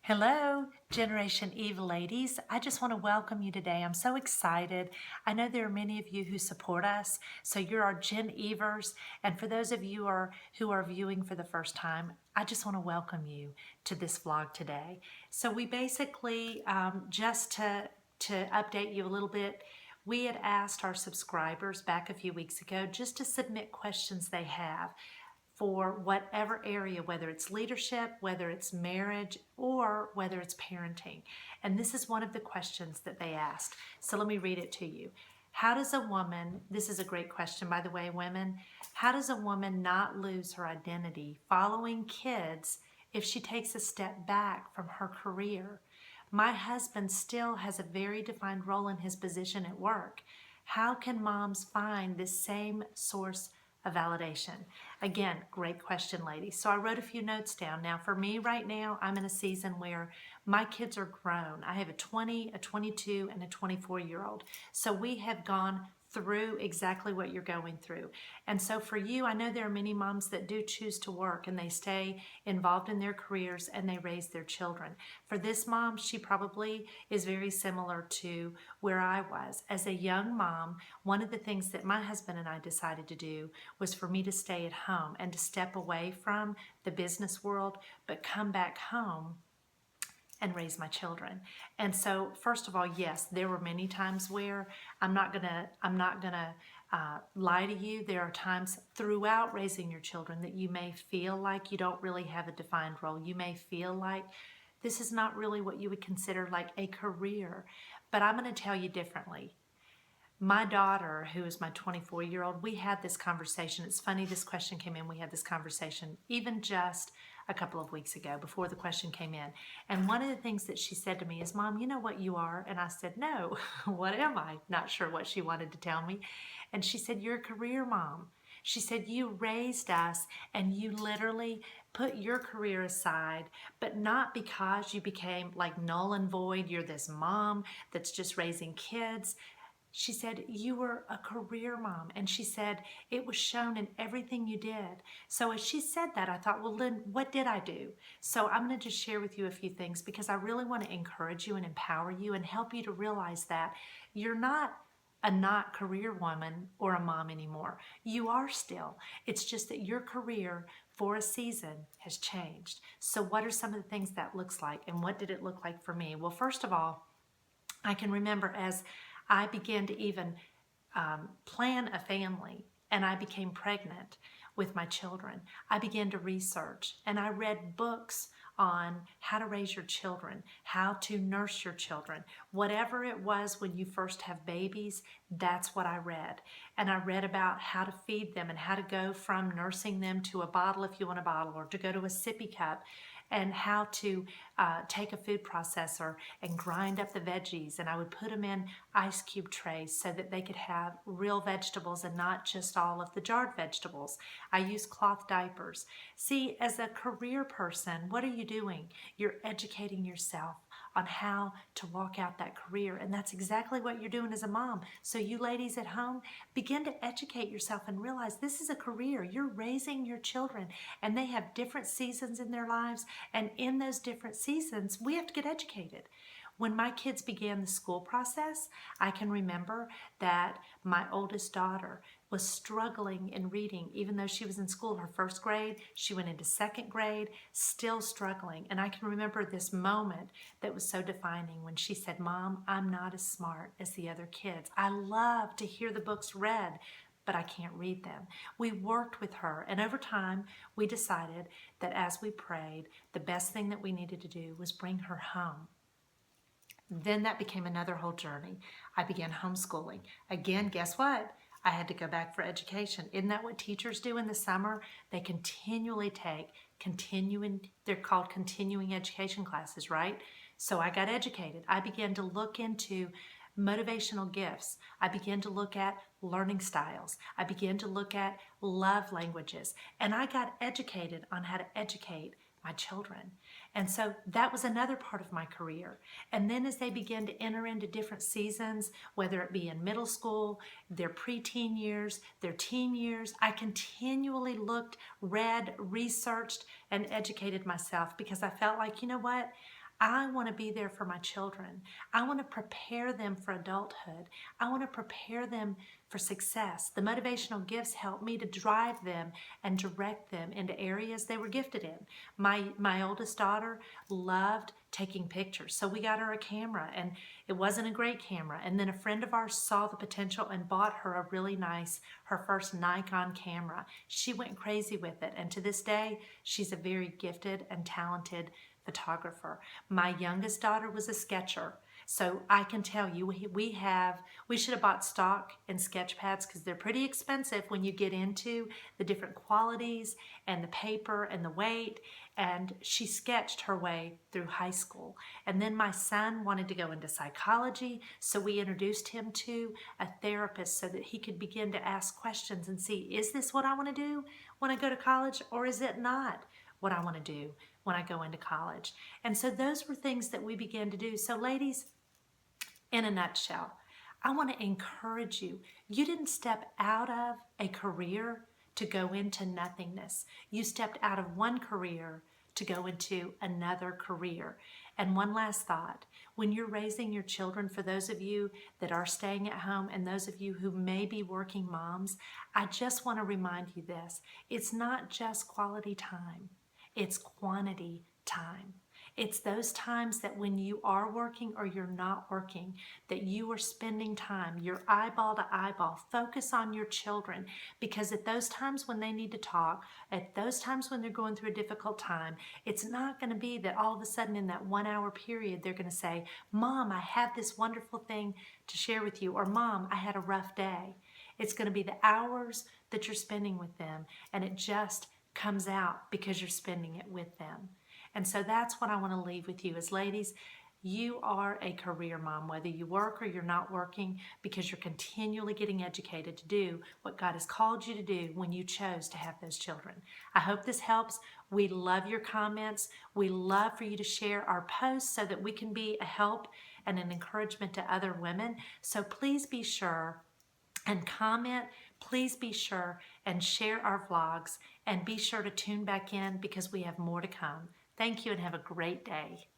Hello, Generation Eve ladies. I just want to welcome you today. I'm so excited. I know there are many of you who support us, so you're our Gen Evers. And for those of you who are viewing for the first time, I just want to welcome you to this vlog today. So we basically, just to update you a little bit, we had asked our subscribers back a few weeks ago just to submit questions they have for whatever area, whether it's leadership, whether it's marriage, or whether it's parenting. And this is one of the questions that they asked. So let me read it to you. How does a woman, this is a great question, by the way, women, how does a woman not lose her identity following kids if she takes a step back from her career? My husband still has a very defined role in his position at work. How can moms find this same source of validation? Again, great question, ladies. So I wrote a few notes down. Now, for me right now, I'm in a season where my kids are grown. I have a 20, a 22, and a 24-year-old. So we have gone through exactly what you're going through. And so for you, I know there are many moms that do choose to work and they stay involved in their careers and they raise their children. For this mom, she probably is very similar to where I was. As a young mom, one of the things that my husband and I decided to do was for me to stay at home and to step away from the business world, but come back home and raise my children. And so, first of all, yes, there were many times where I'm not gonna lie to you. There are times throughout raising your children that you may feel like you don't really have a defined role. You may feel like this is not really what you would consider like a career. But I'm going to tell you differently. My daughter, who is my 24-year-old, we had this conversation. It's funny, this question came in. We had this conversation even just a couple of weeks ago before the question came in. And one of the things that she said to me is, Mom, you know what you are? And I said, no, what am I? Not sure what she wanted to tell me. And she said, you're a career mom. She said, you raised us and you literally put your career aside, but not because you became like null and void. You're this mom that's just raising kids. She said, you were a career mom. And she said, it was shown in everything you did. So as she said that, I thought, well, Lynn, what did I do? So I'm going to just share with you a few things because I really want to encourage you and empower you and help you to realize that you're not a not career woman or a mom anymore. You are still. It's just that your career for a season has changed. So what are some of the things that looks like and what did it look like for me? Well, first of all, I can remember as I began to even plan a family and I became pregnant with my children. I began to research and I read books on how to raise your children, how to nurse your children. Whatever it was when you first have babies, that's what I read. And I read about how to feed them and how to go from nursing them to a bottle if you want a bottle or to go to a sippy cup, and how to take a food processor and grind up the veggies. And I would put them in ice cube trays so that they could have real vegetables and not just all of the jarred vegetables. I use cloth diapers. See, as a career person, what are you doing? You're educating yourself on how to walk out that career. And that's exactly what you're doing as a mom. So you ladies at home, begin to educate yourself and realize this is a career. You're raising your children and they have different seasons in their lives. And in those different seasons, we have to get educated. When my kids began the school process, I can remember that my oldest daughter was struggling in reading. Even though she was in school, her first grade, she went into second grade, still struggling. And I can remember this moment that was so defining when she said, Mom, I'm not as smart as the other kids. I love to hear the books read, but I can't read them. We worked with her, and over time, we decided that as we prayed, the best thing that we needed to do was bring her home. Then that became another whole journey. I began homeschooling. Again, guess what? I had to go back for education. Isn't that what teachers do in the summer? They continually take they're called continuing education classes, right? So I got educated. I began to look into motivational gifts. I began to look at learning styles. I began to look at love languages. And I got educated on how to educate my children. And so that was another part of my career. And then as they began to enter into different seasons, whether it be in middle school, their preteen years, their teen years, I continually looked, read, researched, and educated myself because I felt like, you know what? I want to be there for my children. I want to prepare them for adulthood. I want to prepare them for success. The motivational gifts help me to drive them and direct them into areas they were gifted in. My oldest daughter loved taking pictures, so we got her a camera, and it wasn't a great camera. And then a friend of ours saw the potential and bought her a really nice, her first Nikon camera. She went crazy with it, and to this day, she's a very gifted and talented photographer. My youngest daughter was a sketcher. So I can tell you, we should have bought stock in sketch pads because they're pretty expensive when you get into the different qualities and the paper and the weight. And she sketched her way through high school. And then my son wanted to go into psychology, so we introduced him to a therapist so that he could begin to ask questions and see, is this what I want to do when I go to college, or is it not what I want to do when I go into college? And so those were things that we began to do. So ladies, in a nutshell, I want to encourage you. You didn't step out of a career to go into nothingness. You stepped out of one career to go into another career. And one last thought, when you're raising your children, for those of you that are staying at home and those of you who may be working moms, I just want to remind you this. It's not just quality time. It's quantity time. It's those times that when you are working or you're not working, that you are spending time, your eyeball to eyeball, focus on your children, because at those times when they need to talk, at those times when they're going through a difficult time, it's not going to be that all of a sudden in that 1 hour period, they're going to say, Mom, I have this wonderful thing to share with you, or Mom, I had a rough day. It's going to be the hours that you're spending with them, and it just comes out because you're spending it with them. And so that's what I want to leave with you is, ladies, you are a career mom, whether you work or you're not working, because you're continually getting educated to do what God has called you to do when you chose to have those children. I hope this helps. We love your comments. We love for you to share our posts so that we can be a help and an encouragement to other women. So please be sure and comment. Please be sure and share our vlogs, and be sure to tune back in because we have more to come. Thank you and have a great day.